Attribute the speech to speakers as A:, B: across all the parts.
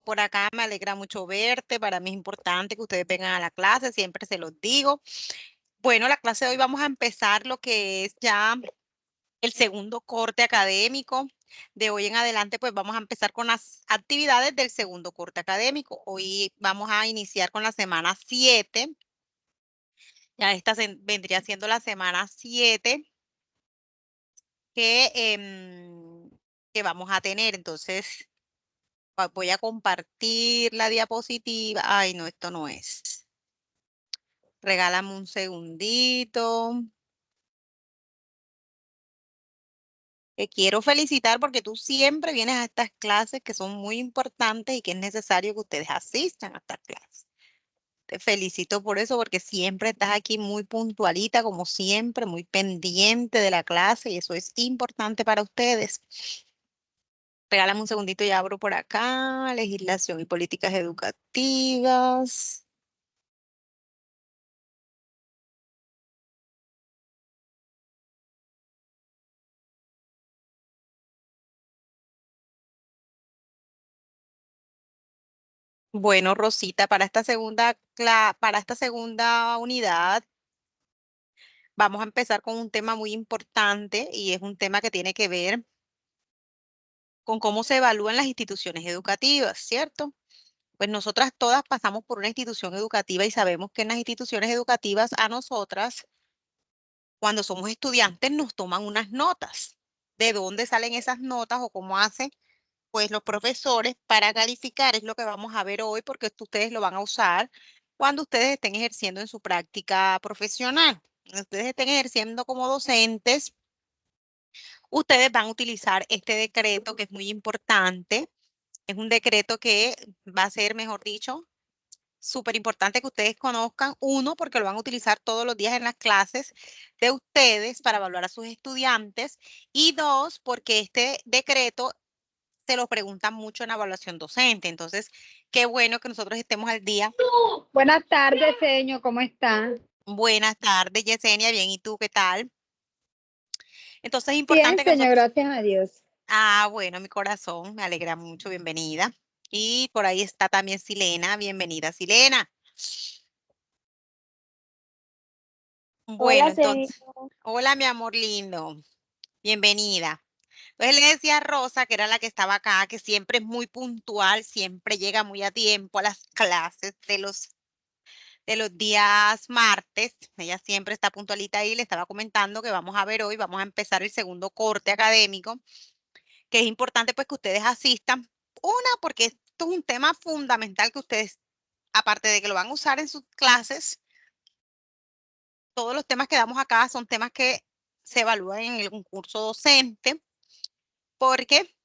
A: por acá, me alegra mucho verte. Para mí es importante que ustedes vengan a la clase, siempre se los digo. Bueno, la clase de hoy vamos a empezar lo que es ya el segundo corte académico. De hoy en adelante, pues vamos a empezar con las actividades del segundo corte académico. Hoy vamos a iniciar con la semana 7. Ya esta vendría siendo la semana 7 que, que vamos a tener. Entonces, voy a compartir la diapositiva. Ay, no, esto no es. Regálame un segundito. Te quiero felicitar porque tú siempre vienes a estas clases que son muy importantes y que es necesario que ustedes asistan a estas clases. Te felicito por eso porque siempre estás aquí muy puntualita, como siempre, muy pendiente de la clase y eso es importante para ustedes. Regálame un segundito y abro por acá, legislación y políticas educativas. Bueno, Rosita, para esta segunda unidad vamos a empezar con un tema muy importante y es un tema que tiene que ver con cómo se evalúan las instituciones educativas, ¿cierto? Pues nosotras todas pasamos por una institución educativa y sabemos que en las instituciones educativas a nosotras, cuando somos estudiantes, nos toman unas notas. ¿De dónde salen esas notas o cómo hacen pues los profesores para calificar? Es lo que vamos a ver hoy porque esto ustedes lo van a usar cuando ustedes estén ejerciendo en su práctica profesional. Cuando ustedes estén ejerciendo como docentes, ustedes van a utilizar este decreto que es muy importante. Es un decreto que va a ser, mejor dicho, súper importante que ustedes conozcan. Uno, porque lo van a utilizar todos los días en las clases de ustedes para evaluar a sus estudiantes. Y dos, porque este decreto se lo preguntan mucho en la evaluación docente. Entonces, qué bueno que nosotros estemos al día.
B: Buenas tardes, señor, ¿cómo está?
A: Buenas tardes, Yesenia. Bien, ¿y tú qué tal? Entonces, es
B: Bien,
A: importante que
B: señor,
A: nosotros...
B: gracias a Dios.
A: Bueno, mi corazón, me alegra mucho, bienvenida. Y por ahí está también Silena, bienvenida, Silena. Bueno,
B: Hola, señor.
A: entonces, hola, mi amor lindo, bienvenida. Entonces le decía a Rosa, que era la que estaba acá, que siempre es muy puntual, siempre llega muy a tiempo a las clases de los días martes. Ella siempre está puntualita ahí. Le estaba comentando que vamos a ver hoy, vamos a empezar el segundo corte académico, que es importante pues que ustedes asistan. Una, porque esto es un tema fundamental que ustedes, aparte de que lo van a usar en sus clases, todos los temas que damos acá son temas que se evalúan en el concurso docente, porque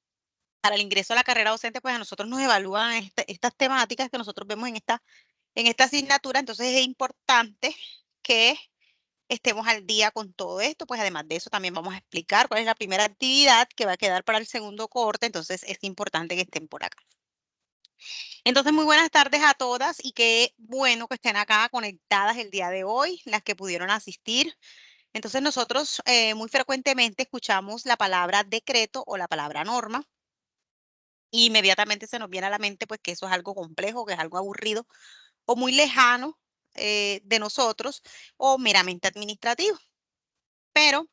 A: para el ingreso a la carrera docente, pues a nosotros nos evalúan estas temáticas que nosotros vemos en esta asignatura. Entonces es importante que estemos al día con todo esto. Pues además de eso, también vamos a explicar cuál es la primera actividad que va a quedar para el segundo corte. Entonces es importante que estén por acá. Entonces, muy buenas tardes a todas y qué bueno que estén acá conectadas el día de hoy, las que pudieron asistir. Entonces nosotros muy frecuentemente escuchamos la palabra decreto o la palabra norma y inmediatamente se nos viene a la mente pues que eso es algo complejo, que es algo aburrido o muy lejano de nosotros o meramente administrativo. Pero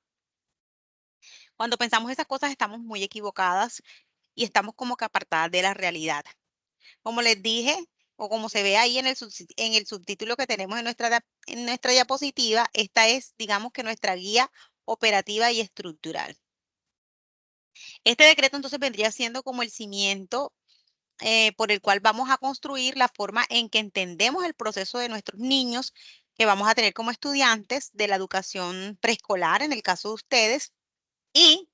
A: cuando pensamos esas cosas estamos muy equivocadas y estamos como que apartadas de la realidad. Como les dije, o como se ve ahí en el subtítulo que tenemos en nuestra diapositiva, esta es, digamos que nuestra guía operativa y estructural. Este decreto entonces vendría siendo como el cimiento por el cual vamos a construir la forma en que entendemos el proceso de nuestros niños que vamos a tener como estudiantes de la educación preescolar, en el caso de ustedes. Y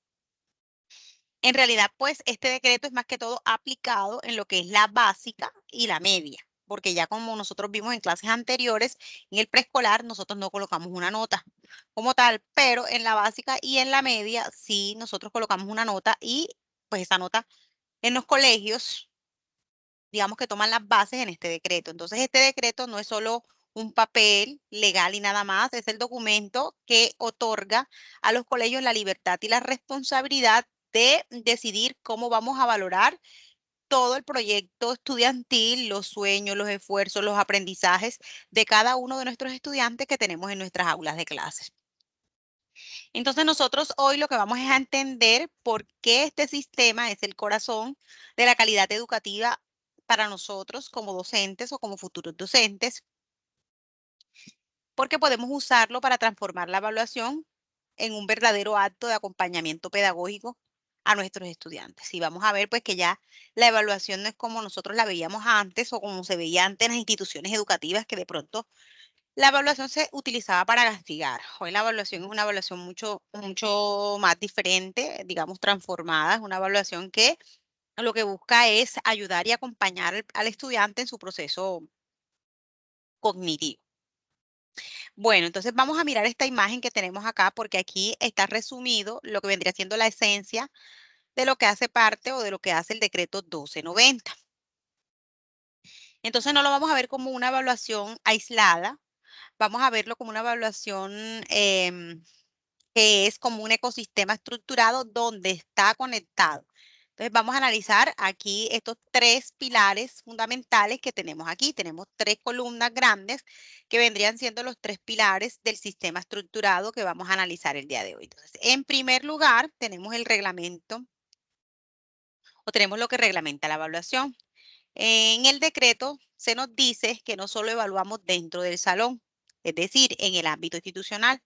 A: en realidad, pues este decreto es más que todo aplicado en lo que es la básica y la media, porque ya como nosotros vimos en clases anteriores, en el preescolar nosotros no colocamos una nota como tal, pero en la básica y en la media sí nosotros colocamos una nota y pues esa nota en los colegios, digamos que toman las bases en este decreto. Entonces, este decreto no es solo un papel legal y nada más, es el documento que otorga a los colegios la libertad y la responsabilidad de decidir cómo vamos a valorar todo el proyecto estudiantil, los sueños, los esfuerzos, los aprendizajes de cada uno de nuestros estudiantes que tenemos en nuestras aulas de clases. Entonces nosotros hoy lo que vamos es a entender por qué este sistema es el corazón de la calidad educativa para nosotros como docentes o como futuros docentes, porque podemos usarlo para transformar la evaluación en un verdadero acto de acompañamiento pedagógico a nuestros estudiantes. Y vamos a ver pues que ya la evaluación no es como nosotros la veíamos antes o como se veía antes en las instituciones educativas, que de pronto la evaluación se utilizaba para castigar. Hoy la evaluación es una evaluación mucho más diferente, digamos transformada. Es una evaluación que lo que busca es ayudar y acompañar al estudiante en su proceso cognitivo. Bueno, entonces vamos a mirar esta imagen que tenemos acá porque aquí está resumido lo que vendría siendo la esencia de lo que hace parte o de lo que hace el decreto 1290. Entonces no lo vamos a ver como una evaluación aislada, vamos a verlo como una evaluación que es como un ecosistema estructurado donde está conectado. Entonces vamos a analizar aquí estos tres pilares fundamentales que tenemos aquí. Tenemos tres columnas grandes que vendrían siendo los tres pilares del sistema estructurado que vamos a analizar el día de hoy. Entonces, en primer lugar, tenemos el reglamento o tenemos lo que reglamenta la evaluación. En el decreto se nos dice que no solo evaluamos dentro del salón, es decir, en el ámbito institucional,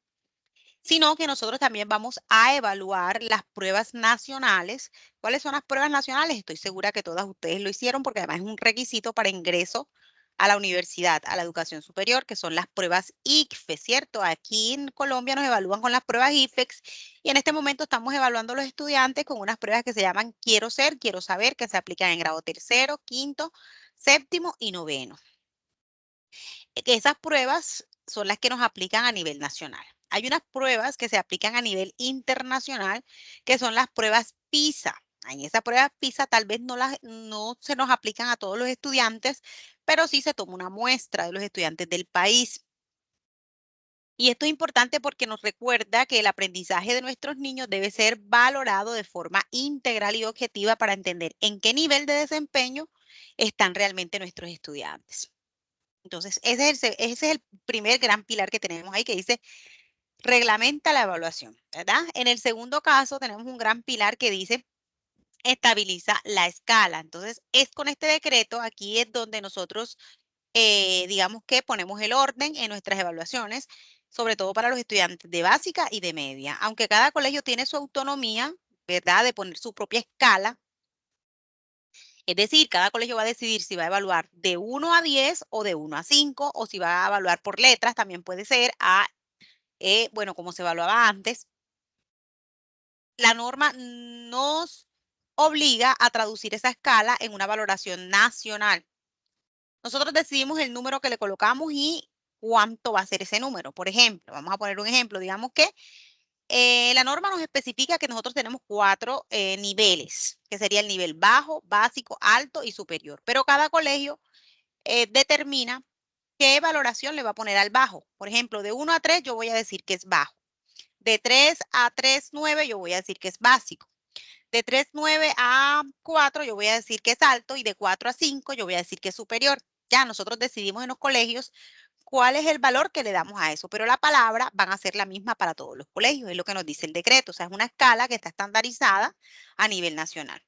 A: sino que nosotros también vamos a evaluar las pruebas nacionales. ¿Cuáles son las pruebas nacionales? Estoy segura que todas ustedes lo hicieron porque además es un requisito para ingreso a la universidad, a la educación superior, que son las pruebas ICFES, ¿cierto? Aquí en Colombia nos evalúan con las pruebas IFEX y en este momento estamos evaluando a los estudiantes con unas pruebas que se llaman Quiero Ser, Quiero Saber, que se aplican en grado tercero, quinto, séptimo y noveno. Que esas pruebas son las que nos aplican a nivel nacional. Hay unas pruebas que se aplican a nivel internacional, que son las pruebas PISA. En esas pruebas PISA tal vez no se nos aplican a todos los estudiantes, pero sí se toma una muestra de los estudiantes del país. Y esto es importante porque nos recuerda que el aprendizaje de nuestros niños debe ser valorado de forma integral y objetiva para entender en qué nivel de desempeño están realmente nuestros estudiantes. Entonces, ese es el primer gran pilar que tenemos ahí que dice, reglamenta la evaluación, ¿verdad? En el segundo caso tenemos un gran pilar que dice, estabiliza la escala. Entonces, es con este decreto, aquí es donde nosotros, digamos que ponemos el orden en nuestras evaluaciones, sobre todo para los estudiantes de básica y de media. Aunque cada colegio tiene su autonomía, ¿verdad? De poner su propia escala. Es decir, cada colegio va a decidir si va a evaluar de 1 a 10 o de 1 a 5, o si va a evaluar por letras, también puede ser A, E, bueno, como se evaluaba antes. La norma nos obliga a traducir esa escala en una valoración nacional. Nosotros decidimos el número que le colocamos y cuánto va a ser ese número. Por ejemplo, vamos a poner un ejemplo, digamos que la norma nos especifica que nosotros tenemos 4 niveles, que sería el nivel bajo, básico, alto y superior. Pero cada colegio determina qué valoración le va a poner al bajo. Por ejemplo, de 1 a 3 yo voy a decir que es bajo. De 3 a 3,9 yo voy a decir que es básico. De 3,9 a 4 yo voy a decir que es alto y de 4 a 5 yo voy a decir que es superior. Ya nosotros decidimos en los colegios cuál es el valor que le damos a eso, pero la palabra van a ser la misma para todos los colegios, es lo que nos dice el decreto, o sea, es una escala que está estandarizada a nivel nacional.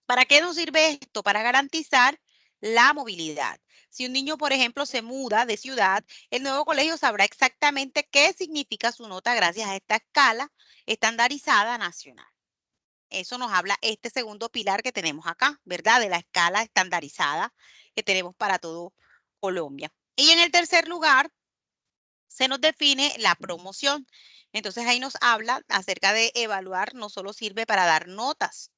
A: ¿Para qué nos sirve esto? Para garantizar la movilidad. Si un niño, por ejemplo, se muda de ciudad, el nuevo colegio sabrá exactamente qué significa su nota gracias a esta escala estandarizada nacional. Eso nos habla este segundo pilar que tenemos acá, ¿verdad? De la escala estandarizada que tenemos para todo Colombia. Y en el tercer lugar, se nos define la promoción. Entonces ahí nos habla acerca de evaluar, no solo sirve para dar notas,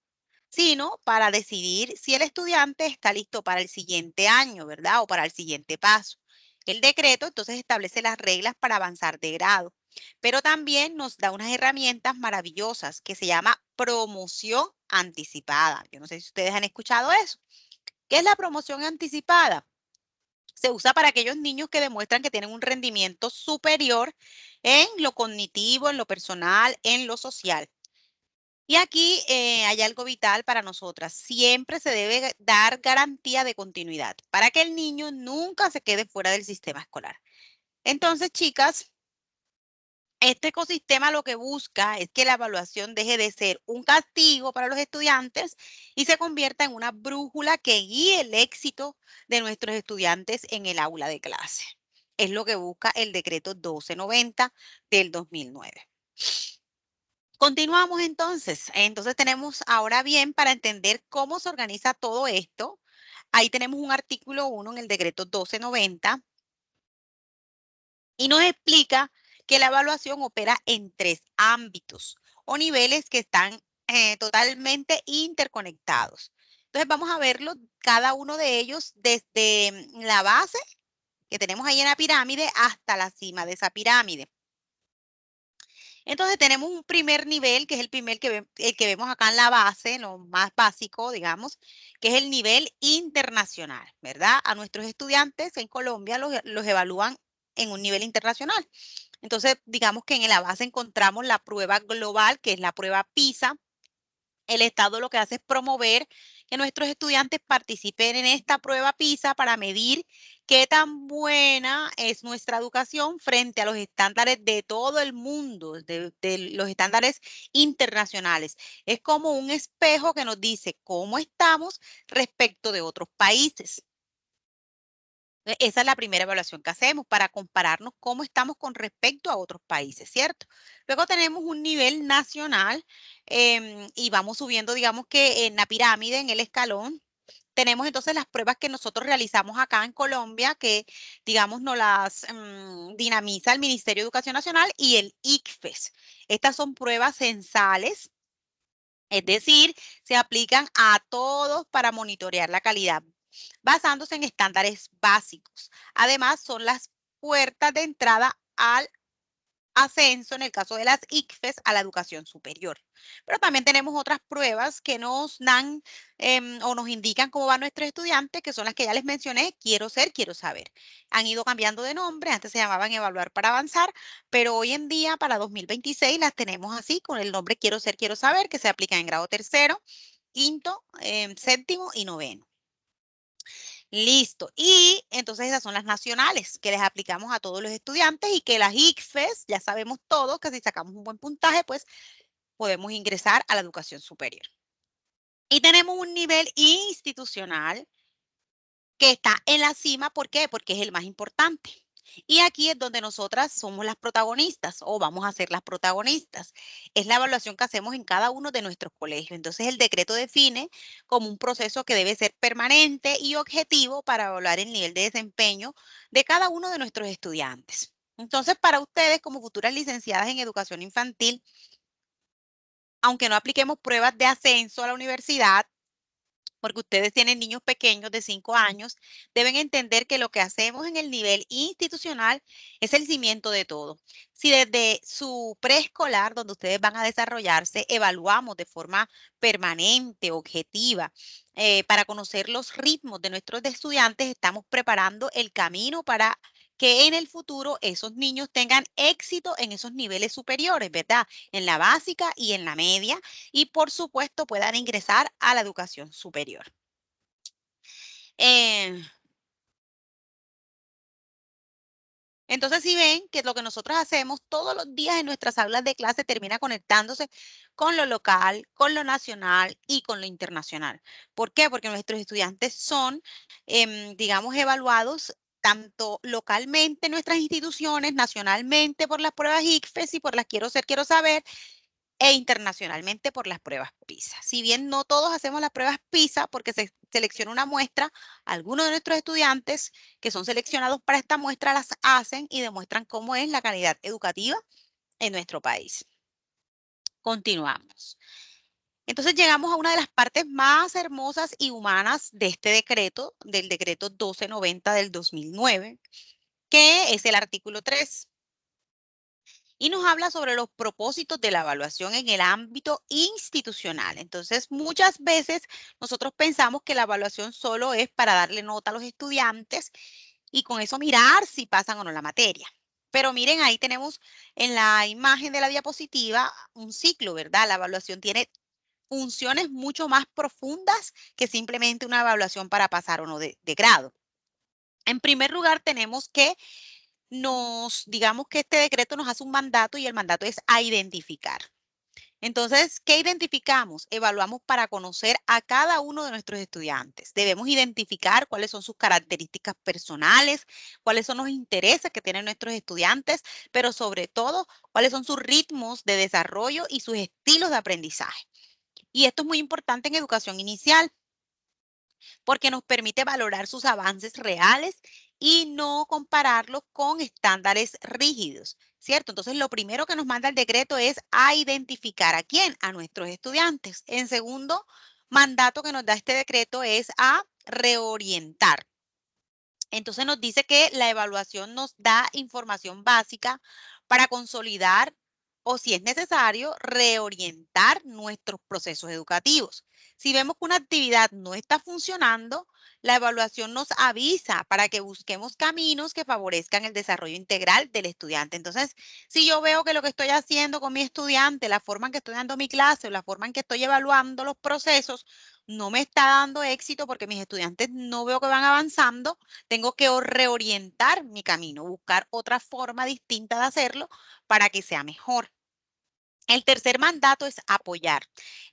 A: sino para decidir si el estudiante está listo para el siguiente año, ¿verdad? O para el siguiente paso. El decreto entonces establece las reglas para avanzar de grado, pero también nos da unas herramientas maravillosas que se llama promoción anticipada. Yo no sé si ustedes han escuchado eso. ¿Qué es la promoción anticipada? Se usa para aquellos niños que demuestran que tienen un rendimiento superior en lo cognitivo, en lo personal, en lo social. Y aquí hay algo vital para nosotras. Siempre se debe dar garantía de continuidad para que el niño nunca se quede fuera del sistema escolar. Entonces, chicas, este ecosistema lo que busca es que la evaluación deje de ser un castigo para los estudiantes y se convierta en una brújula que guíe el éxito de nuestros estudiantes en el aula de clase. Es lo que busca el decreto 1290 del 2009. Continuamos entonces. Entonces tenemos ahora bien para entender cómo se organiza todo esto. Ahí tenemos un artículo 1 en el decreto 1290 y nos explica que la evaluación opera en 3 ámbitos o niveles que están totalmente interconectados. Entonces vamos a verlo cada uno de ellos desde la base que tenemos ahí en la pirámide hasta la cima de esa pirámide. Entonces tenemos un primer nivel, que es el que vemos acá en la base, lo más básico, digamos, que es el nivel internacional, ¿verdad? A nuestros estudiantes en Colombia los evalúan en un nivel internacional. Entonces, digamos que en la base encontramos la prueba global, que es la prueba PISA. El Estado lo que hace es promover que nuestros estudiantes participen en esta prueba PISA para medir qué tan buena es nuestra educación frente a los estándares de todo el mundo, de los estándares internacionales. Es como un espejo que nos dice cómo estamos respecto de otros países. Esa es la primera evaluación que hacemos para compararnos cómo estamos con respecto a otros países, ¿cierto? Luego tenemos un nivel nacional y vamos subiendo, digamos que en la pirámide, en el escalón, tenemos entonces las pruebas que nosotros realizamos acá en Colombia, que digamos nos las dinamiza el Ministerio de Educación Nacional y el ICFES. Estas son pruebas censales, es decir, se aplican a todos para monitorear la calidad basándose en estándares básicos. Además, son las puertas de entrada al ascenso, en el caso de las ICFES, a la educación superior. Pero también tenemos otras pruebas que nos dan o nos indican cómo van nuestros estudiantes, que son las que ya les mencioné, quiero ser, quiero saber. Han ido cambiando de nombre, antes se llamaban evaluar para avanzar, pero hoy en día, para 2026, las tenemos así, con el nombre quiero ser, quiero saber, que se aplica en grado tercero, quinto, séptimo y noveno. Listo. Y entonces esas son las nacionales que les aplicamos a todos los estudiantes y que las ICFES, ya sabemos todos que si sacamos un buen puntaje, pues podemos ingresar a la educación superior. Y tenemos un nivel institucional que está en la cima. ¿Por qué? Porque es el más importante. Y aquí es donde nosotras somos las protagonistas o vamos a ser las protagonistas. Es la evaluación que hacemos en cada uno de nuestros colegios. Entonces el decreto define como un proceso que debe ser permanente y objetivo para evaluar el nivel de desempeño de cada uno de nuestros estudiantes. Entonces, para ustedes como futuras licenciadas en educación infantil, aunque no apliquemos pruebas de ascenso a la universidad, porque ustedes tienen niños pequeños de 5 años, deben entender que lo que hacemos en el nivel institucional es el cimiento de todo. Si desde su preescolar, donde ustedes van a desarrollarse, evaluamos de forma permanente, objetiva, para conocer los ritmos de nuestros estudiantes, estamos preparando el camino para que en el futuro esos niños tengan éxito en esos niveles superiores, ¿verdad? En la básica y en la media, y por supuesto puedan ingresar a la educación superior. Eh, entonces, si ven que lo que nosotros hacemos todos los días en nuestras aulas de clase termina conectándose con lo local, con lo nacional y con lo internacional. ¿Por qué? Porque nuestros estudiantes son, digamos, evaluados tanto localmente en nuestras instituciones, nacionalmente por las pruebas ICFES y por las quiero ser, quiero saber, e internacionalmente por las pruebas PISA. Si bien no todos hacemos las pruebas PISA porque se selecciona una muestra, algunos de nuestros estudiantes que son seleccionados para esta muestra las hacen y demuestran cómo es la calidad educativa en nuestro país. Continuamos. Entonces llegamos a una de las partes más hermosas y humanas de este decreto, del decreto 1290 del 2009, que es el artículo 3. Y nos habla sobre los propósitos de la evaluación en el ámbito institucional. Entonces, muchas veces nosotros pensamos que la evaluación solo es para darle nota a los estudiantes y con eso mirar si pasan o no la materia. Pero miren, ahí tenemos en la imagen de la diapositiva un ciclo, ¿verdad? La evaluación tiene funciones mucho más profundas que simplemente una evaluación para pasar o no de grado. En primer lugar, tenemos que digamos que este decreto nos hace un mandato y el mandato es a identificar. Entonces, ¿qué identificamos? Evaluamos para conocer a cada uno de nuestros estudiantes. Debemos identificar cuáles son sus características personales, cuáles son los intereses que tienen nuestros estudiantes, pero sobre todo, cuáles son sus ritmos de desarrollo y sus estilos de aprendizaje. Y esto es muy importante en educación inicial porque nos permite valorar sus avances reales y no compararlos con estándares rígidos, ¿cierto? Entonces, lo primero que nos manda el decreto es a identificar a quién, a nuestros estudiantes. En segundo mandato que nos da este decreto es a reorientar. Entonces nos dice que la evaluación nos da información básica para consolidar o, si es necesario, reorientar nuestros procesos educativos. Si vemos que una actividad no está funcionando, la evaluación nos avisa para que busquemos caminos que favorezcan el desarrollo integral del estudiante. Entonces, si yo veo que lo que estoy haciendo con mi estudiante, la forma en que estoy dando mi clase o la forma en que estoy evaluando los procesos, no me está dando éxito porque mis estudiantes no veo que van avanzando, tengo que reorientar mi camino, buscar otra forma distinta de hacerlo para que sea mejor. El tercer mandato es apoyar.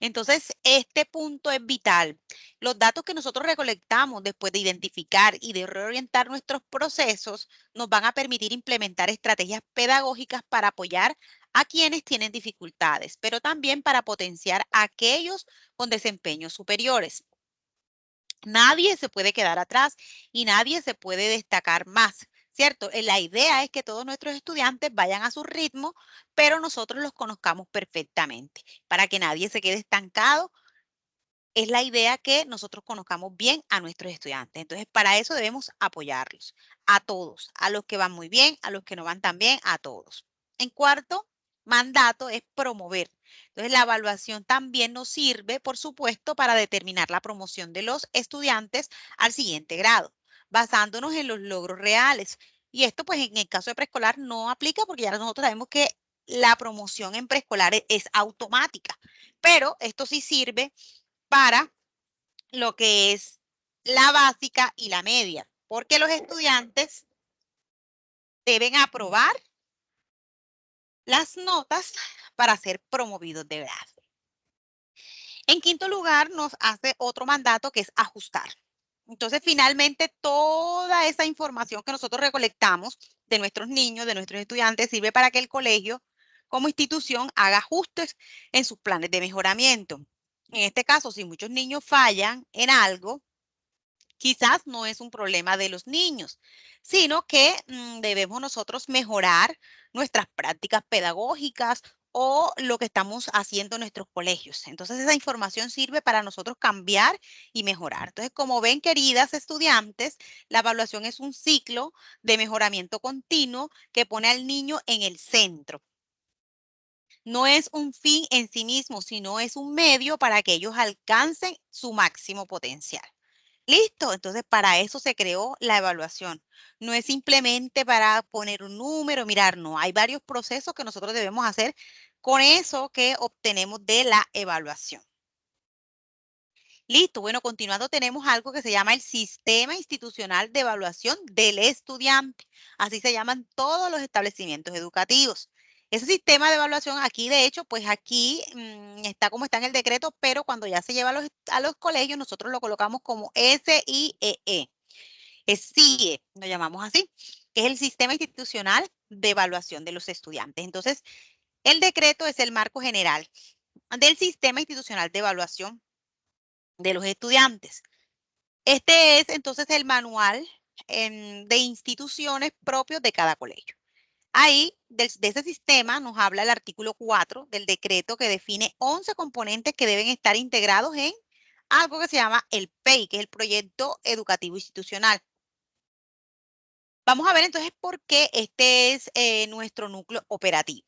A: Entonces, este punto es vital. Los datos que nosotros recolectamos después de identificar y de reorientar nuestros procesos nos van a permitir implementar estrategias pedagógicas para apoyar a quienes tienen dificultades, pero también para potenciar a aquellos con desempeños superiores. Nadie se puede quedar atrás y nadie se puede destacar más, ¿cierto? La idea es que todos nuestros estudiantes vayan a su ritmo, pero nosotros los conozcamos perfectamente. Para que nadie se quede estancado, es la idea que nosotros conozcamos bien a nuestros estudiantes. Entonces, para eso debemos apoyarlos a todos, a los que van muy bien, a los que no van tan bien, a todos. En cuarto mandato es promover. Entonces, la evaluación también nos sirve, por supuesto, para determinar la promoción de los estudiantes al siguiente grado, basándonos en los logros reales. Y esto, pues, en el caso de preescolar no aplica porque ya nosotros sabemos que la promoción en preescolar es automática, pero esto sí sirve para lo que es la básica y la media, porque los estudiantes deben aprobar las notas para ser promovidos de grado. En quinto lugar, nos hace otro mandato que es ajustar. Entonces, finalmente, toda esa información que nosotros recolectamos de nuestros niños, de nuestros estudiantes, sirve para que el colegio, como institución, haga ajustes en sus planes de mejoramiento. En este caso, si muchos niños fallan en algo, quizás no es un problema de los niños, sino que debemos nosotros mejorar nuestras prácticas pedagógicas o lo que estamos haciendo en nuestros colegios. Entonces, esa información sirve para nosotros cambiar y mejorar. Entonces, como ven, queridas estudiantes, la evaluación es un ciclo de mejoramiento continuo que pone al niño en el centro. No es un fin en sí mismo, sino es un medio para que ellos alcancen su máximo potencial. Listo, entonces para eso se creó la evaluación. No es simplemente para poner un número, mirar, no, hay varios procesos que nosotros debemos hacer con eso que obtenemos de la evaluación. Listo, bueno, continuando tenemos algo que se llama el Sistema Institucional de Evaluación del Estudiante. Así se llaman todos los establecimientos educativos. Ese sistema de evaluación aquí, de hecho, pues aquí está como está en el decreto, pero cuando ya se lleva a los colegios, nosotros lo colocamos como SIEE. Es SIE, lo llamamos así, que es el Sistema Institucional de Evaluación de los Estudiantes. Entonces, el decreto es el marco general del Sistema Institucional de Evaluación de los estudiantes. Este es entonces el manual de instituciones propios de cada colegio. Ahí, de ese sistema, nos habla el artículo 4 del decreto que define 11 componentes que deben estar integrados en algo que se llama el PEI, que es el Proyecto Educativo Institucional. Vamos a ver entonces por qué este es nuestro núcleo operativo,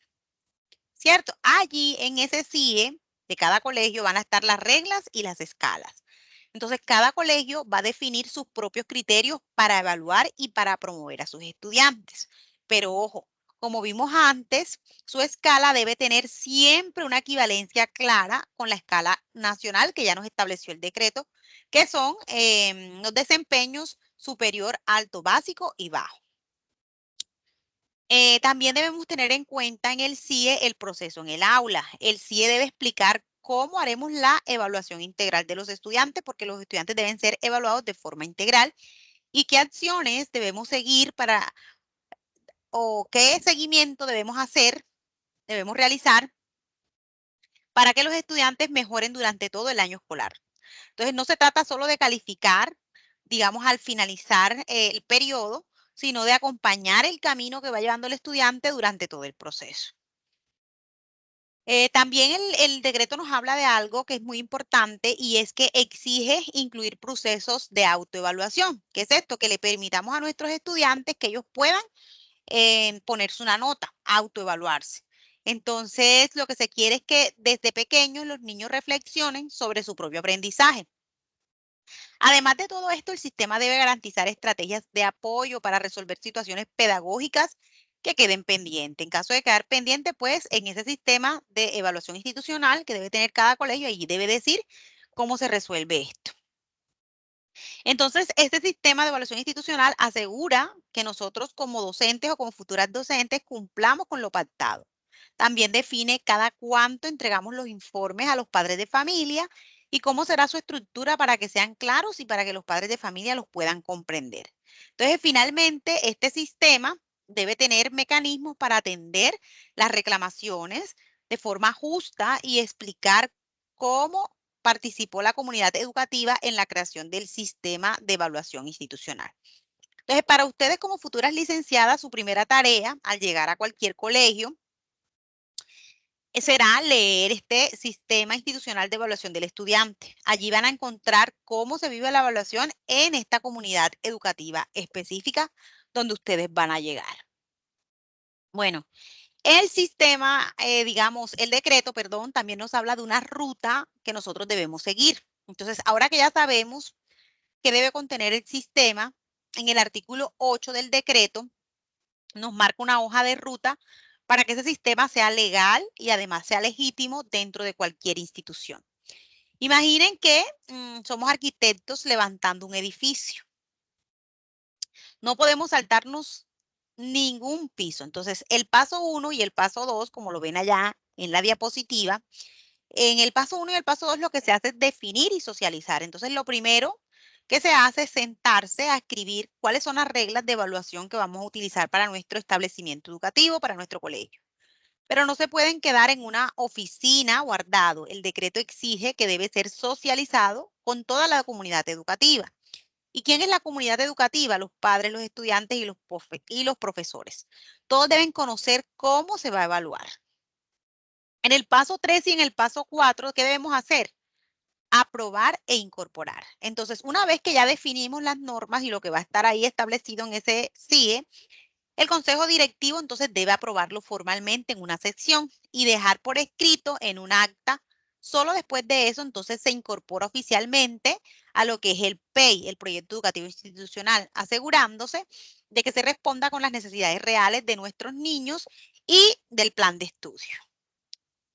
A: ¿cierto? Allí en ese CIE de cada colegio van a estar las reglas y las escalas. Entonces, cada colegio va a definir sus propios criterios para evaluar y para promover a sus estudiantes. Pero ojo, Como vimos antes, su escala debe tener siempre una equivalencia clara con la escala nacional que ya nos estableció el decreto, que son los desempeños superior, alto, básico y bajo. También debemos tener en cuenta en el CIE el proceso en el aula. El CIE debe explicar cómo haremos la evaluación integral de los estudiantes, porque los estudiantes deben ser evaluados de forma integral, y qué acciones debemos seguir o qué seguimiento debemos realizar para que los estudiantes mejoren durante todo el año escolar. Entonces, no se trata solo de calificar, digamos, al finalizar el periodo, sino de acompañar el camino que va llevando el estudiante durante todo el proceso. También el decreto nos habla de algo que es muy importante y es que exige incluir procesos de autoevaluación. ¿Qué es esto? Que le permitamos a nuestros estudiantes que ellos puedan ponerse una nota, autoevaluarse. Entonces, lo que se quiere es que desde pequeños los niños reflexionen sobre su propio aprendizaje. Además de todo esto, el sistema debe garantizar estrategias de apoyo para resolver situaciones pedagógicas que queden pendientes. En caso de quedar pendiente, pues en ese sistema de evaluación institucional que debe tener cada colegio, allí debe decir cómo se resuelve esto. Entonces, este sistema de evaluación institucional asegura que nosotros como docentes o como futuras docentes cumplamos con lo pactado. También define cada cuánto entregamos los informes a los padres de familia y cómo será su estructura para que sean claros y para que los padres de familia los puedan comprender. Entonces, finalmente, este sistema debe tener mecanismos para atender las reclamaciones de forma justa y explicar cómo participó la comunidad educativa en la creación del sistema de evaluación institucional. Entonces, para ustedes como futuras licenciadas, su primera tarea al llegar a cualquier colegio será leer este sistema institucional de evaluación del estudiante. Allí van a encontrar cómo se vive la evaluación en esta comunidad educativa específica donde ustedes van a llegar. Bueno, el sistema, digamos, el decreto, perdón, también nos habla de una ruta que nosotros debemos seguir. Entonces, ahora que ya sabemos qué debe contener el sistema, en el artículo 8 del decreto nos marca una hoja de ruta para que ese sistema sea legal y además sea legítimo dentro de cualquier institución. Imaginen que somos arquitectos levantando un edificio. No podemos saltarnos ningún piso. Entonces, el paso 1 y el paso 2, como lo ven allá en la diapositiva, en el paso 1 y el paso 2 lo que se hace es definir y socializar. Entonces, lo primero que se hace es sentarse a escribir cuáles son las reglas de evaluación que vamos a utilizar para nuestro establecimiento educativo, para nuestro colegio. Pero no se pueden quedar en una oficina guardado. El decreto exige que debe ser socializado con toda la comunidad educativa. ¿Y quién es la comunidad educativa? Los padres, los estudiantes y los profesores. Todos deben conocer cómo se va a evaluar. En el paso 3 y en el paso 4, ¿qué debemos hacer? Aprobar e incorporar. Entonces, una vez que ya definimos las normas y lo que va a estar ahí establecido en ese CIE, el consejo directivo entonces debe aprobarlo formalmente en una sección y dejar por escrito en un acta. Solo después de eso entonces se incorpora oficialmente a lo que es el PEI, el Proyecto Educativo Institucional, asegurándose de que se responda con las necesidades reales de nuestros niños y del plan de estudio.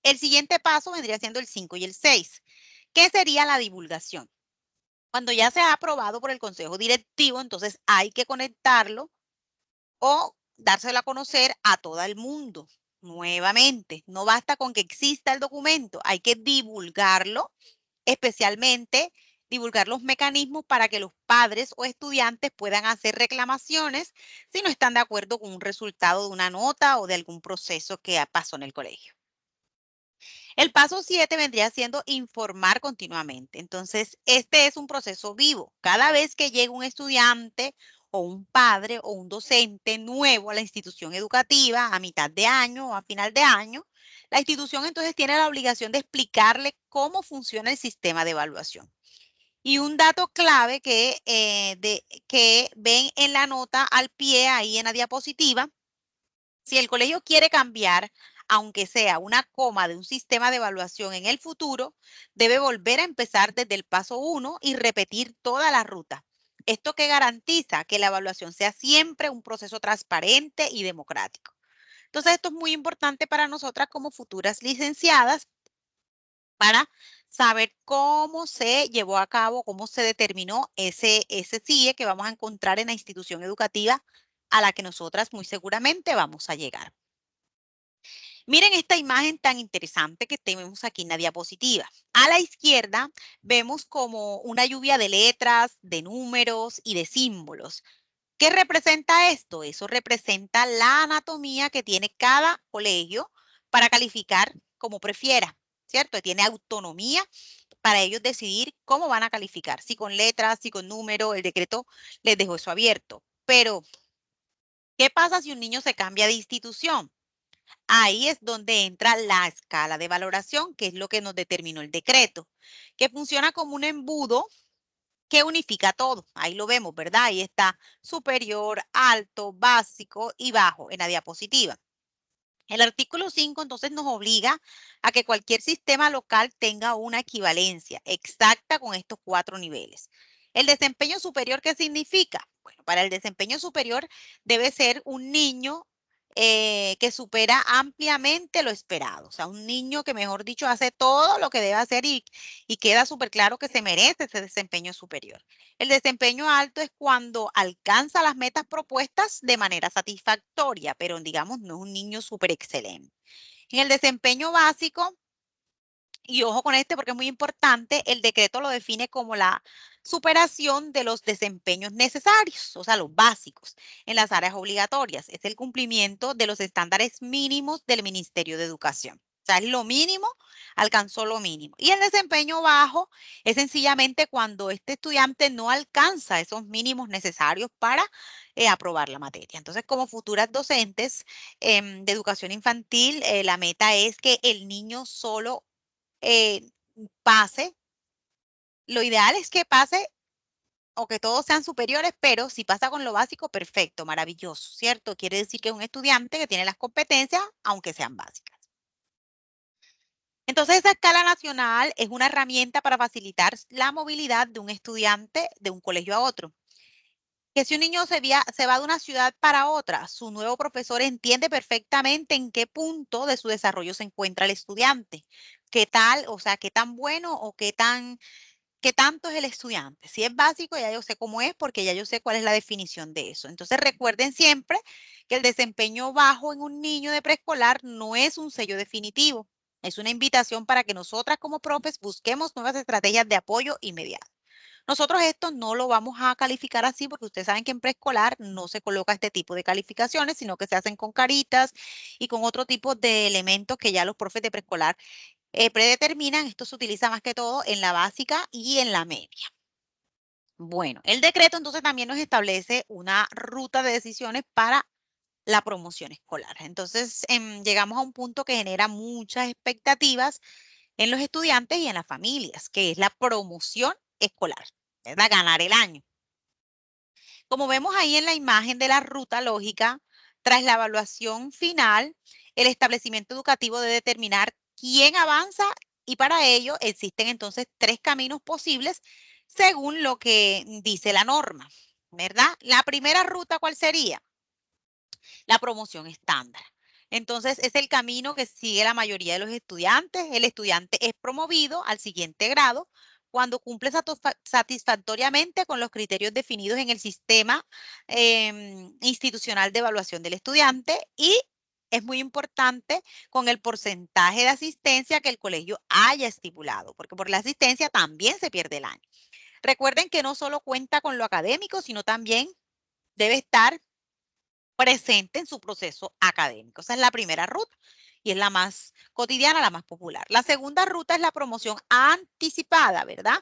A: El siguiente paso vendría siendo el 5 y el 6, que sería la divulgación. Cuando ya se ha aprobado por el consejo directivo, entonces hay que conectarlo o dárselo a conocer a todo el mundo. Nuevamente, no basta con que exista el documento, hay que divulgarlo, especialmente divulgar los mecanismos para que los padres o estudiantes puedan hacer reclamaciones si no están de acuerdo con un resultado de una nota o de algún proceso que pasó en el colegio. El paso 7 vendría siendo informar continuamente. Entonces, este es un proceso vivo. Cada vez que llega un estudiante o un padre o un docente nuevo a la institución educativa a mitad de año o a final de año, la institución entonces tiene la obligación de explicarle cómo funciona el sistema de evaluación. Y un dato clave que ven en la nota al pie, ahí en la diapositiva, si el colegio quiere cambiar, aunque sea una coma de un sistema de evaluación en el futuro, debe volver a empezar desde el paso 1 y repetir toda la ruta. Esto que garantiza que la evaluación sea siempre un proceso transparente y democrático. Entonces, esto es muy importante para nosotras como futuras licenciadas para saber cómo se llevó a cabo, cómo se determinó ese CIE que vamos a encontrar en la institución educativa a la que nosotras muy seguramente vamos a llegar. Miren esta imagen tan interesante que tenemos aquí en la diapositiva. A la izquierda vemos como una lluvia de letras, de números y de símbolos. ¿Qué representa esto? Eso representa la anatomía que tiene cada colegio para calificar como prefiera, ¿cierto? Tiene autonomía para ellos decidir cómo van a calificar, si con letras, si con números, el decreto les dejó eso abierto. Pero, ¿qué pasa si un niño se cambia de institución? Ahí es donde entra la escala de valoración, que es lo que nos determinó el decreto, que funciona como un embudo que unifica todo. Ahí lo vemos, ¿verdad? Ahí está superior, alto, básico y bajo en la diapositiva. El artículo 5 entonces nos obliga a que cualquier sistema local tenga una equivalencia exacta con estos 4 niveles. El desempeño superior, ¿qué significa? Bueno, para el desempeño superior debe ser un niño que supera ampliamente lo esperado. O sea, un niño que, mejor dicho, hace todo lo que debe hacer y queda súper claro que se merece ese desempeño superior. El desempeño alto es cuando alcanza las metas propuestas de manera satisfactoria, pero digamos no es un niño súper excelente. En el desempeño básico, y ojo con este porque es muy importante, el decreto lo define como la superación de los desempeños necesarios, o sea, los básicos, en las áreas obligatorias. Es el cumplimiento de los estándares mínimos del Ministerio de Educación. O sea, es lo mínimo, alcanzó lo mínimo. Y el desempeño bajo es sencillamente cuando este estudiante no alcanza esos mínimos necesarios para aprobar la materia. Entonces, como futuras docentes de educación infantil, la meta es que el niño solo eh, pase. Lo ideal es que pase o que todos sean superiores, pero si pasa con lo básico, perfecto, maravilloso, ¿cierto? Quiere decir que es un estudiante que tiene las competencias, aunque sean básicas. Entonces, esa escala nacional es una herramienta para facilitar la movilidad de un estudiante de un colegio a otro. Que si un niño se va de una ciudad para otra, su nuevo profesor entiende perfectamente en qué punto de su desarrollo se encuentra el estudiante. ¿Qué tal? O sea, qué tan bueno o qué tanto es el estudiante. Si es básico, ya yo sé cómo es porque ya yo sé cuál es la definición de eso. Entonces recuerden siempre que el desempeño bajo en un niño de preescolar no es un sello definitivo. Es una invitación para que nosotras como profes busquemos nuevas estrategias de apoyo inmediato. Nosotros esto no lo vamos a calificar así porque ustedes saben que en preescolar no se coloca este tipo de calificaciones, sino que se hacen con caritas y con otro tipo de elementos que ya los profes de preescolar predeterminan. Esto se utiliza más que todo en la básica y en la media. Bueno, el decreto entonces también nos establece una ruta de decisiones para la promoción escolar. Entonces, llegamos a un punto que genera muchas expectativas en los estudiantes y en las familias, que es la promoción escolar, ¿verdad? Ganar el año. Como vemos ahí en la imagen de la ruta lógica, tras la evaluación final, el establecimiento educativo debe determinar quién avanza y para ello existen entonces 3 caminos posibles según lo que dice la norma, ¿verdad? La primera ruta, ¿cuál sería? La promoción estándar. Entonces, es el camino que sigue la mayoría de los estudiantes. El estudiante es promovido al siguiente grado cuando cumple satisfactoriamente con los criterios definidos en el sistema institucional de evaluación del estudiante y es muy importante con el porcentaje de asistencia que el colegio haya estipulado, porque por la asistencia también se pierde el año. Recuerden que no solo cuenta con lo académico, sino también debe estar presente en su proceso académico. Esa es la primera ruta y es la más cotidiana, la más popular. La segunda ruta es la promoción anticipada, ¿verdad?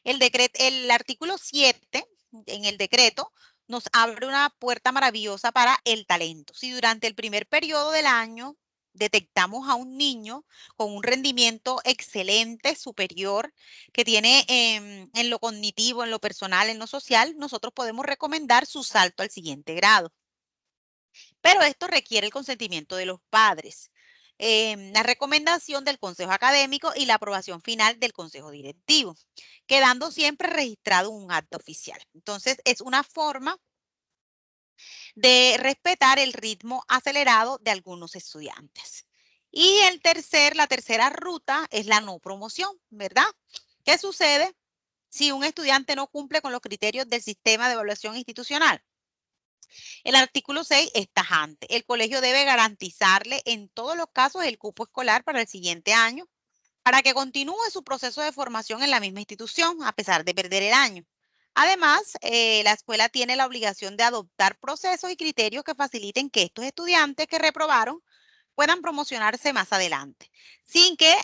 A: El artículo 7 en el decreto nos abre una puerta maravillosa para el talento. Si durante el primer periodo del año detectamos a un niño con un rendimiento excelente, superior, que tiene en lo cognitivo, en lo personal, en lo social, nosotros podemos recomendar su salto al siguiente grado. Pero esto requiere el consentimiento de los padres, la recomendación del consejo académico y la aprobación final del consejo directivo, quedando siempre registrado un acto oficial. Entonces, es una forma de respetar el ritmo acelerado de algunos estudiantes. Y la tercera ruta es la no promoción, ¿verdad? ¿Qué sucede si un estudiante no cumple con los criterios del sistema de evaluación institucional? El artículo 6 es tajante. El colegio debe garantizarle en todos los casos el cupo escolar para el siguiente año para que continúe su proceso de formación en la misma institución a pesar de perder el año. Además, la escuela tiene la obligación de adoptar procesos y criterios que faciliten que estos estudiantes que reprobaron puedan promocionarse más adelante, sin que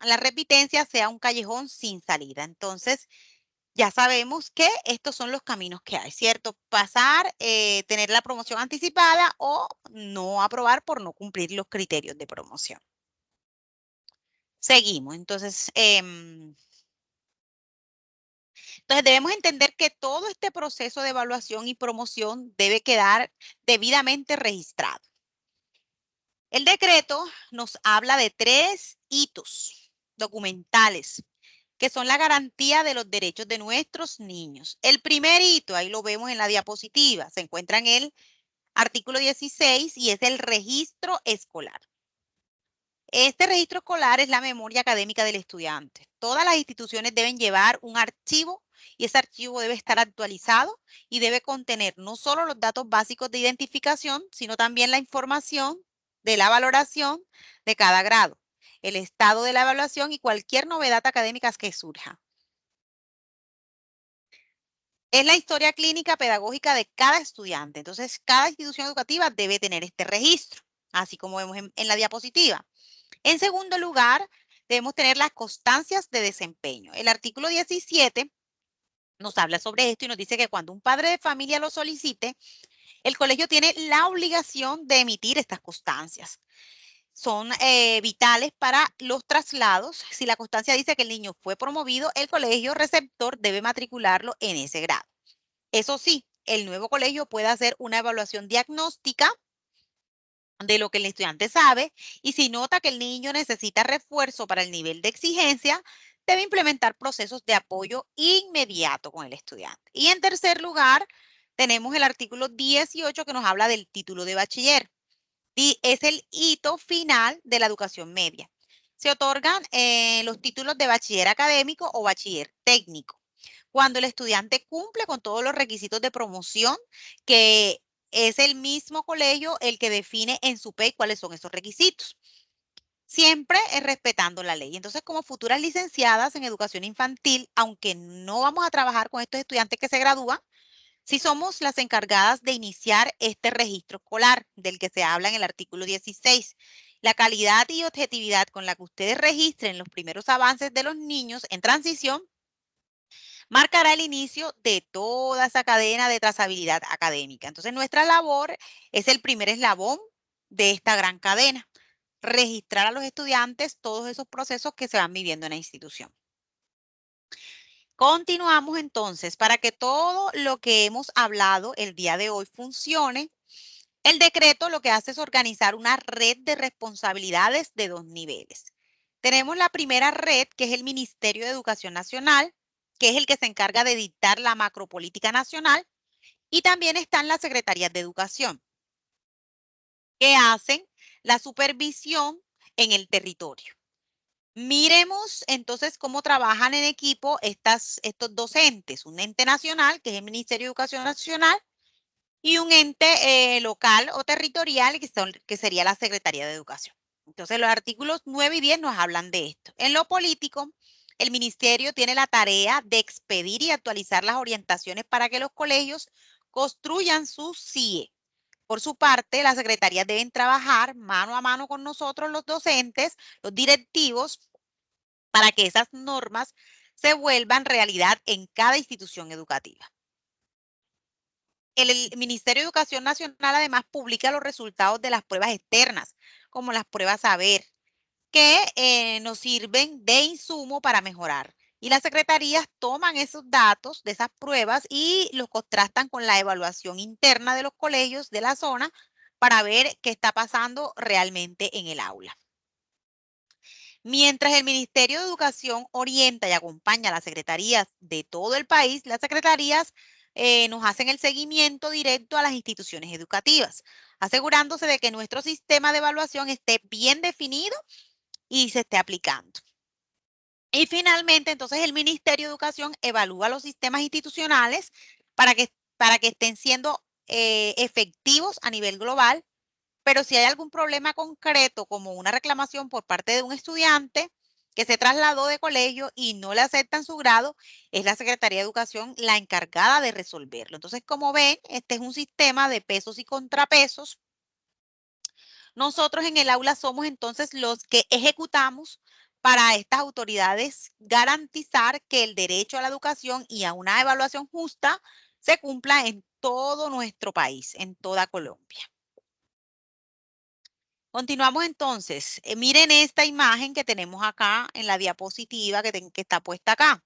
A: la repitencia sea un callejón sin salida. Entonces, ya sabemos que estos son los caminos que hay, ¿cierto? Pasar, tener la promoción anticipada o no aprobar por no cumplir los criterios de promoción. Seguimos. Entonces debemos entender que todo este proceso de evaluación y promoción debe quedar debidamente registrado. El decreto nos habla de 3 hitos documentales que son la garantía de los derechos de nuestros niños. El primer hito, ahí lo vemos en la diapositiva, se encuentra en el artículo 16 y es el registro escolar. Este registro escolar es la memoria académica del estudiante. Todas las instituciones deben llevar un archivo y ese archivo debe estar actualizado y debe contener no solo los datos básicos de identificación, sino también la información de la valoración de cada grado, el estado de la evaluación y cualquier novedad académica que surja. Es la historia clínica pedagógica de cada estudiante. Entonces, cada institución educativa debe tener este registro, así como vemos en la diapositiva. En segundo lugar, debemos tener las constancias de desempeño. El artículo 17 nos habla sobre esto y nos dice que cuando un padre de familia lo solicite, el colegio tiene la obligación de emitir estas constancias. Son vitales para los traslados. Si la constancia dice que el niño fue promovido, el colegio receptor debe matricularlo en ese grado. Eso sí, el nuevo colegio puede hacer una evaluación diagnóstica de lo que el estudiante sabe y si nota que el niño necesita refuerzo para el nivel de exigencia, debe implementar procesos de apoyo inmediato con el estudiante. Y en tercer lugar, tenemos el artículo 18 que nos habla del título de bachiller y es el hito final de la educación media. Se otorgan los títulos de bachiller académico o bachiller técnico cuando el estudiante cumple con todos los requisitos de promoción que es el mismo colegio el que define en su PEI cuáles son esos requisitos. Siempre respetando la ley. Entonces, como futuras licenciadas en educación infantil, aunque no vamos a trabajar con estos estudiantes que se gradúan, sí somos las encargadas de iniciar este registro escolar del que se habla en el artículo 16. La calidad y objetividad con la que ustedes registren los primeros avances de los niños en transición marcará el inicio de toda esa cadena de trazabilidad académica. Entonces, nuestra labor es el primer eslabón de esta gran cadena, registrar a los estudiantes todos esos procesos que se van viviendo en la institución. Continuamos entonces, para que todo lo que hemos hablado el día de hoy funcione, el decreto lo que hace es organizar una red de responsabilidades de 2 niveles. Tenemos la primera red, que es el Ministerio de Educación Nacional, que es el que se encarga de dictar la macropolítica nacional, y también están las secretarías de educación, que hacen la supervisión en el territorio. Miremos entonces cómo trabajan en equipo estos dos entes, un ente nacional, que es el Ministerio de Educación Nacional, y un ente local o territorial, que sería la Secretaría de Educación. Entonces, los artículos 9 y 10 nos hablan de esto. En lo político, el ministerio tiene la tarea de expedir y actualizar las orientaciones para que los colegios construyan su CIE. Por su parte, las secretarías deben trabajar mano a mano con nosotros, los docentes, los directivos, para que esas normas se vuelvan realidad en cada institución educativa. El Ministerio de Educación Nacional además publica los resultados de las pruebas externas, como las pruebas saber, que nos sirven de insumo para mejorar. Y las secretarías toman esos datos de esas pruebas y los contrastan con la evaluación interna de los colegios de la zona para ver qué está pasando realmente en el aula. Mientras el Ministerio de Educación orienta y acompaña a las secretarías de todo el país, las secretarías nos hacen el seguimiento directo a las instituciones educativas, asegurándose de que nuestro sistema de evaluación esté bien definido y se esté aplicando. Y finalmente, entonces, el Ministerio de Educación evalúa los sistemas institucionales para que estén siendo efectivos a nivel global, pero si hay algún problema concreto, como una reclamación por parte de un estudiante que se trasladó de colegio y no le aceptan su grado, es la Secretaría de Educación la encargada de resolverlo. Entonces, como ven, este es un sistema de pesos y contrapesos. Nosotros en el aula somos entonces los que ejecutamos para estas autoridades garantizar que el derecho a la educación y a una evaluación justa se cumpla en todo nuestro país, en toda Colombia. Continuamos entonces. Miren esta imagen que tenemos acá en la diapositiva que está puesta acá.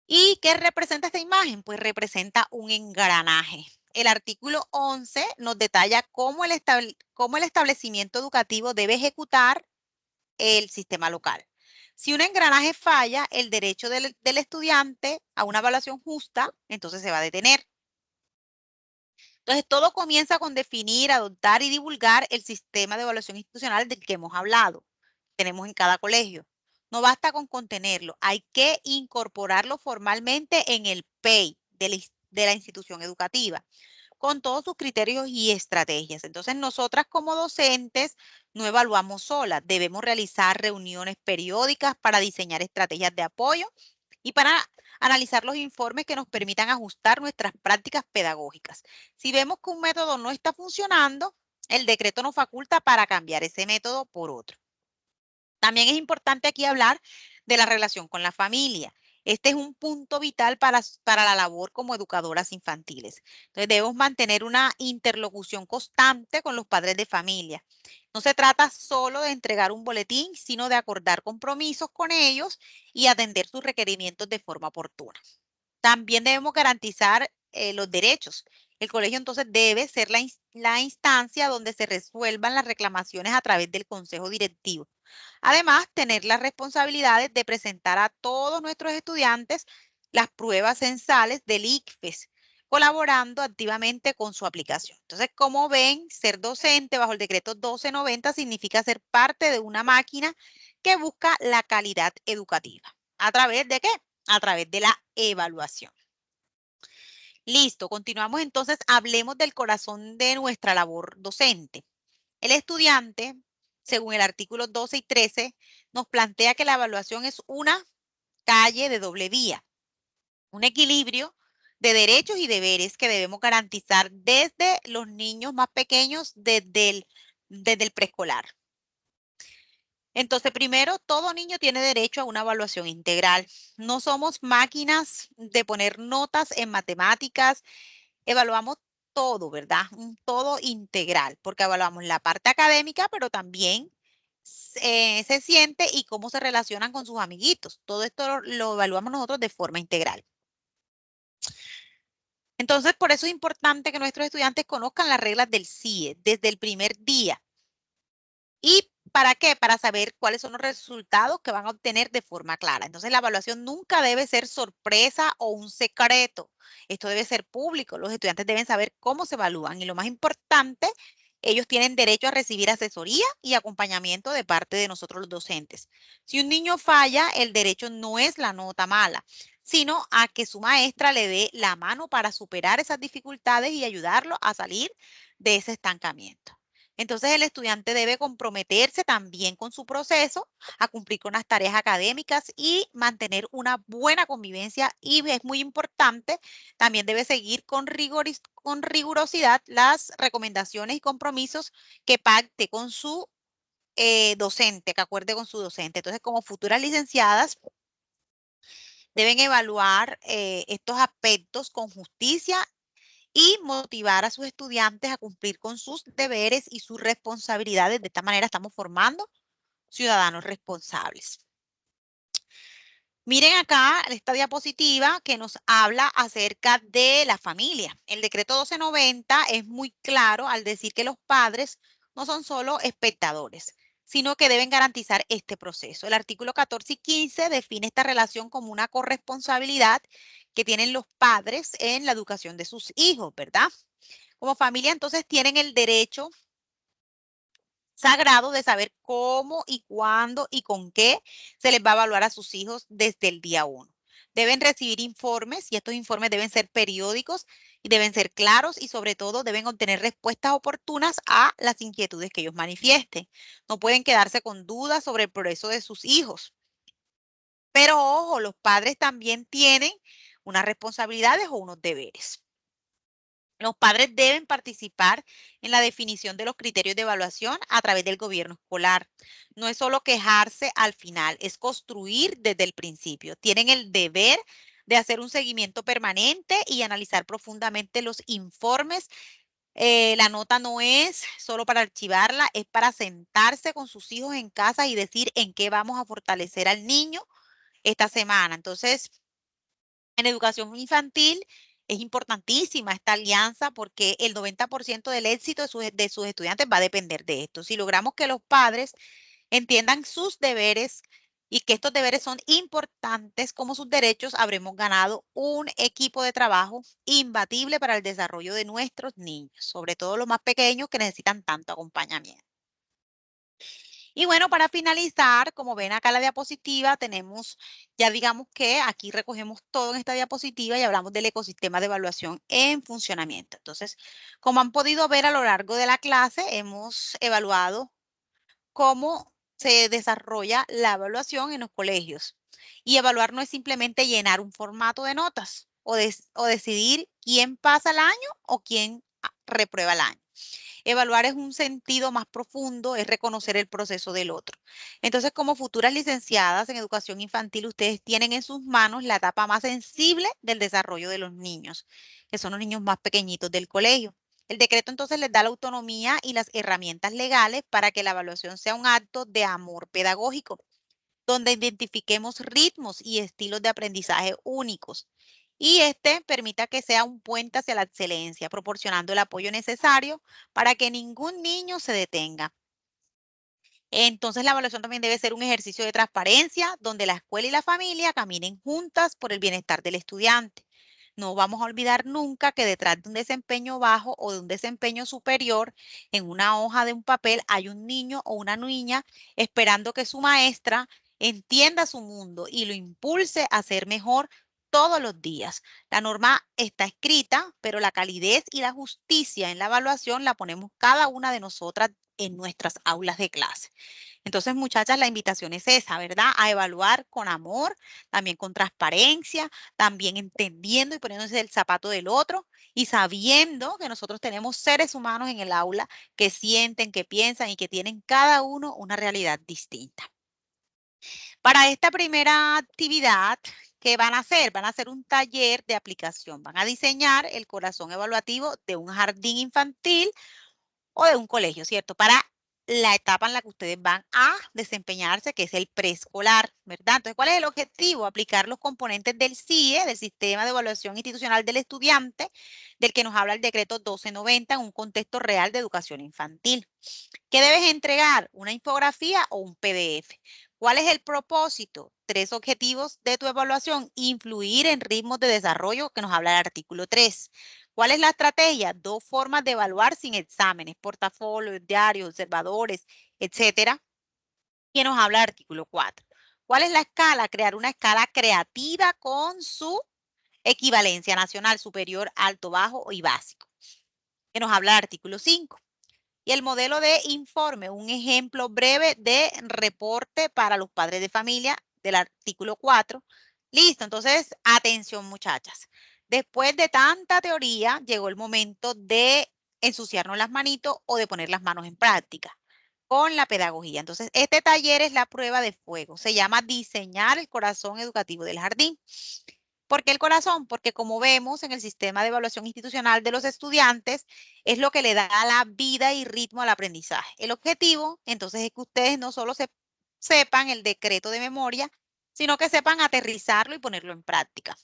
A: ¿Y qué representa esta imagen? Pues representa un engranaje. El artículo 11 nos detalla cómo el establecimiento educativo debe ejecutar el sistema local. Si un engranaje falla, el derecho del estudiante a una evaluación justa, entonces se va a detener. Entonces, todo comienza con definir, adoptar y divulgar el sistema de evaluación institucional del que hemos hablado. Tenemos en cada colegio. No basta con contenerlo, hay que incorporarlo formalmente en el PEI de la institución educativa, con todos sus criterios y estrategias. Entonces, nosotras como docentes no evaluamos solas, debemos realizar reuniones periódicas para diseñar estrategias de apoyo y para analizar los informes que nos permitan ajustar nuestras prácticas pedagógicas. Si vemos que un método no está funcionando, el decreto nos faculta para cambiar ese método por otro. También es importante aquí hablar de la relación con la familia. Este es un punto vital para la labor como educadoras infantiles. Entonces debemos mantener una interlocución constante con los padres de familia. No se trata solo de entregar un boletín, sino de acordar compromisos con ellos y atender sus requerimientos de forma oportuna. También debemos garantizar los derechos. El colegio entonces debe ser la instancia donde se resuelvan las reclamaciones a través del consejo directivo. Además, tener las responsabilidades de presentar a todos nuestros estudiantes las pruebas censales del ICFES, colaborando activamente con su aplicación. Entonces, como ven, ser docente bajo el decreto 1290 significa ser parte de una máquina que busca la calidad educativa. ¿A través de qué? A través de la evaluación. Listo, continuamos entonces, hablemos del corazón de nuestra labor docente. El estudiante, según el artículo 12 y 13, nos plantea que la evaluación es una calle de doble vía, un equilibrio de derechos y deberes que debemos garantizar desde los niños más pequeños, desde el preescolar. Entonces, primero, todo niño tiene derecho a una evaluación integral. No somos máquinas de poner notas en matemáticas, evaluamos todo, ¿verdad? Un todo integral, porque evaluamos la parte académica, pero también se siente y cómo se relacionan con sus amiguitos. Todo esto lo evaluamos nosotros de forma integral. Entonces, por eso es importante que nuestros estudiantes conozcan las reglas del CIE desde el primer día. ¿Y para qué? Para saber cuáles son los resultados que van a obtener de forma clara. Entonces, la evaluación nunca debe ser sorpresa o un secreto. Esto debe ser público. Los estudiantes deben saber cómo se evalúan. Y lo más importante, ellos tienen derecho a recibir asesoría y acompañamiento de parte de nosotros los docentes. Si un niño falla, el derecho no es la nota mala, sino a que su maestra le dé la mano para superar esas dificultades y ayudarlo a salir de ese estancamiento. Entonces el estudiante debe comprometerse también con su proceso, a cumplir con las tareas académicas y mantener una buena convivencia, y es muy importante, también debe seguir con rigurosidad las recomendaciones y compromisos que pacte con su docente, que acuerde con su docente. Entonces, como futuras licenciadas, deben evaluar estos aspectos con justicia y motivar a sus estudiantes a cumplir con sus deberes y sus responsabilidades. De esta manera estamos formando ciudadanos responsables. Miren acá esta diapositiva que nos habla acerca de la familia. El decreto 1290 es muy claro al decir que los padres no son solo espectadores, sino que deben garantizar este proceso. El artículo 14 y 15 define esta relación como una corresponsabilidad que tienen los padres en la educación de sus hijos, ¿verdad? Como familia, entonces, tienen el derecho sagrado de saber cómo y cuándo y con qué se les va a evaluar a sus hijos desde el día uno. Deben recibir informes y estos informes deben ser periódicos y deben ser claros y sobre todo deben obtener respuestas oportunas a las inquietudes que ellos manifiesten. No pueden quedarse con dudas sobre el progreso de sus hijos. Pero ojo, los padres también tienen unas responsabilidades o unos deberes. Los padres deben participar en la definición de los criterios de evaluación a través del gobierno escolar. No es solo quejarse al final, es construir desde el principio. Tienen el deber de hacer un seguimiento permanente y analizar profundamente los informes. La nota no es solo para archivarla, es para sentarse con sus hijos en casa y decir en qué vamos a fortalecer al niño esta semana. Entonces, en educación infantil es importantísima esta alianza porque el 90% del éxito de sus estudiantes va a depender de esto. Si logramos que los padres entiendan sus deberes y que estos deberes son importantes como sus derechos, habremos ganado un equipo de trabajo imbatible para el desarrollo de nuestros niños, sobre todo los más pequeños que necesitan tanto acompañamiento. Y bueno, para finalizar, como ven acá la diapositiva, tenemos, ya digamos que aquí recogemos todo en esta diapositiva y hablamos del ecosistema de evaluación en funcionamiento. Entonces, como han podido ver a lo largo de la clase, hemos evaluado cómo se desarrolla la evaluación en los colegios. Y evaluar no es simplemente llenar un formato de notas o decidir quién pasa el año o quién reprueba el año. Evaluar es un sentido más profundo, es reconocer el proceso del otro. Entonces, como futuras licenciadas en educación infantil, ustedes tienen en sus manos la etapa más sensible del desarrollo de los niños, que son los niños más pequeñitos del colegio. El decreto entonces les da la autonomía y las herramientas legales para que la evaluación sea un acto de amor pedagógico, donde identifiquemos ritmos y estilos de aprendizaje únicos. Y este permita que sea un puente hacia la excelencia, proporcionando el apoyo necesario para que ningún niño se detenga. Entonces, la evaluación también debe ser un ejercicio de transparencia, donde la escuela y la familia caminen juntas por el bienestar del estudiante. No vamos a olvidar nunca que detrás de un desempeño bajo o de un desempeño superior, en una hoja de un papel hay un niño o una niña esperando que su maestra entienda su mundo y lo impulse a ser mejor todos los días. La norma está escrita, pero la calidez y la justicia en la evaluación la ponemos cada una de nosotras en nuestras aulas de clase. Entonces, muchachas, la invitación es esa, ¿verdad? A evaluar con amor, también con transparencia, también entendiendo y poniéndose el zapato del otro y sabiendo que nosotros tenemos seres humanos en el aula que sienten, que piensan y que tienen cada uno una realidad distinta. Para esta primera actividad, ¿qué van a hacer? Van a hacer un taller de aplicación. Van a diseñar el corazón evaluativo de un jardín infantil o de un colegio, ¿cierto? Para la etapa en la que ustedes van a desempeñarse, que es el preescolar, ¿verdad? Entonces, ¿cuál es el objetivo? Aplicar los componentes del CIE, del Sistema de Evaluación Institucional del Estudiante, del que nos habla el decreto 1290 en un contexto real de educación infantil. ¿Qué debes entregar? ¿Una infografía o un PDF? ¿Cuál es el propósito? 3 objetivos de tu evaluación. Influir en ritmos de desarrollo, que nos habla el artículo 3. ¿Cuál es la estrategia? 2 formas de evaluar sin exámenes, portafolios, diarios, observadores, etcétera, que nos habla el artículo 4. ¿Cuál es la escala? Crear una escala creativa con su equivalencia nacional, superior, alto, bajo y básico, que nos habla el artículo 5. Y el modelo de informe, un ejemplo breve de reporte para los padres de familia del artículo 4. Listo, entonces, atención muchachas. Después de tanta teoría, llegó el momento de ensuciarnos las manitos o de poner las manos en práctica con la pedagogía. Entonces, este taller es la prueba de fuego. Se llama diseñar el corazón educativo del jardín. ¿Por qué el corazón? Porque como vemos en el sistema de evaluación institucional de los estudiantes, es lo que le da la vida y ritmo al aprendizaje. El objetivo, entonces, es que ustedes no solo sepan el decreto de memoria, sino que sepan aterrizarlo y ponerlo en práctica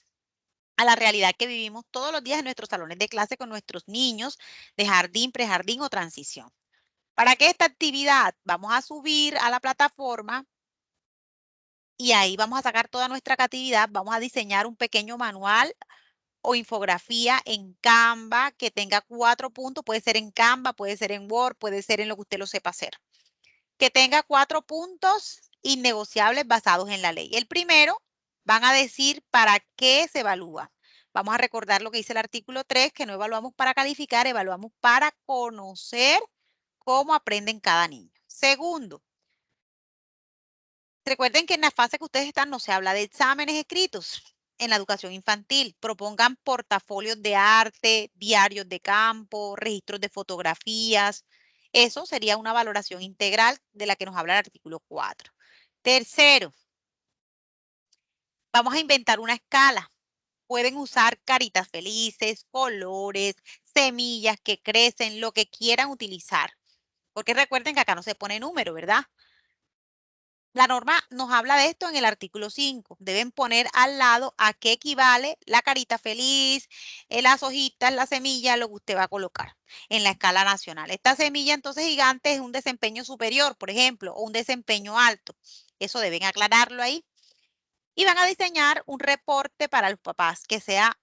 A: a la realidad que vivimos todos los días en nuestros salones de clase con nuestros niños de jardín, prejardín o transición. ¿Para qué esta actividad? Vamos a subir a la plataforma y ahí vamos a sacar toda nuestra creatividad, vamos a diseñar un pequeño manual o infografía en Canva que tenga 4 puntos, puede ser en Canva, puede ser en Word, puede ser en lo que usted lo sepa hacer. Que tenga 4 puntos innegociables basados en la ley. El primero, van a decir para qué se evalúa. Vamos a recordar lo que dice el artículo 3, que no evaluamos para calificar, evaluamos para conocer cómo aprenden cada niño. Segundo, recuerden que en la fase que ustedes están no se habla de exámenes escritos. En la educación infantil, propongan portafolios de arte, diarios de campo, registros de fotografías. Eso sería una valoración integral de la que nos habla el artículo 4. Tercero, vamos a inventar una escala. Pueden usar caritas felices, colores, semillas que crecen, lo que quieran utilizar. Porque recuerden que acá no se pone número, ¿verdad? La norma nos habla de esto en el artículo 5. Deben poner al lado a qué equivale la carita feliz, las hojitas, la semilla, lo que usted va a colocar en la escala nacional. Esta semilla entonces gigante es un desempeño superior, por ejemplo, o un desempeño alto. Eso deben aclararlo ahí. Y van a diseñar un reporte para los papás que sea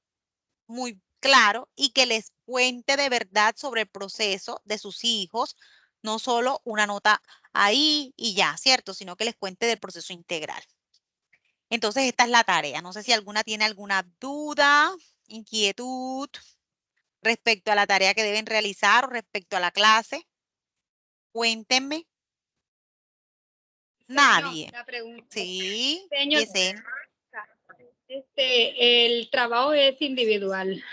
A: muy claro y que les cuente de verdad sobre el proceso de sus hijos, no solo una nota ahí y ya, ¿cierto? Sino que les cuente del proceso integral. Entonces, esta es la tarea. No sé si alguna tiene alguna duda, inquietud respecto a la tarea que deben realizar o respecto a la clase. Cuéntenme.
B: Señor,
A: Nadie.
B: la pregunta.
A: Sí,
B: Señor,
A: Yesenia.
B: el trabajo es individual,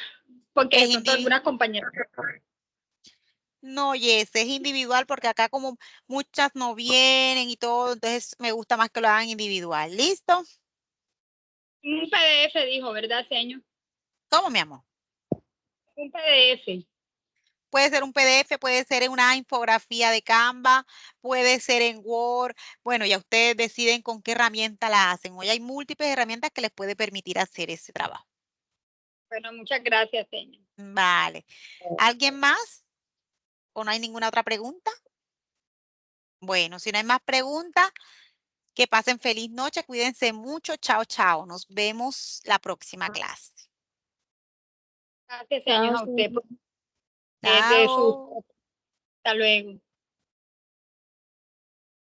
B: porque
A: Es
B: de pronto
A: individual.
B: algunas compañeras.
A: No, Yes, es individual porque acá como muchas no vienen y todo, entonces me gusta más que lo hagan individual. ¿Listo?
B: Un PDF dijo, ¿verdad, señor?
A: ¿Cómo, mi amor?
B: Un PDF.
A: Puede ser un PDF, puede ser en una infografía de Canva, puede ser en Word. Bueno, ya ustedes deciden con qué herramienta la hacen. Hoy hay múltiples herramientas que les puede permitir hacer ese trabajo.
B: Bueno, muchas gracias, señor.
A: Vale. ¿Alguien más? ¿O no hay ninguna otra pregunta? Bueno, si no hay más preguntas, que pasen feliz noche, cuídense mucho. Chao, chao. Nos vemos la próxima clase.
B: Gracias, señor, a usted de su.
A: Chao.
B: Hasta luego.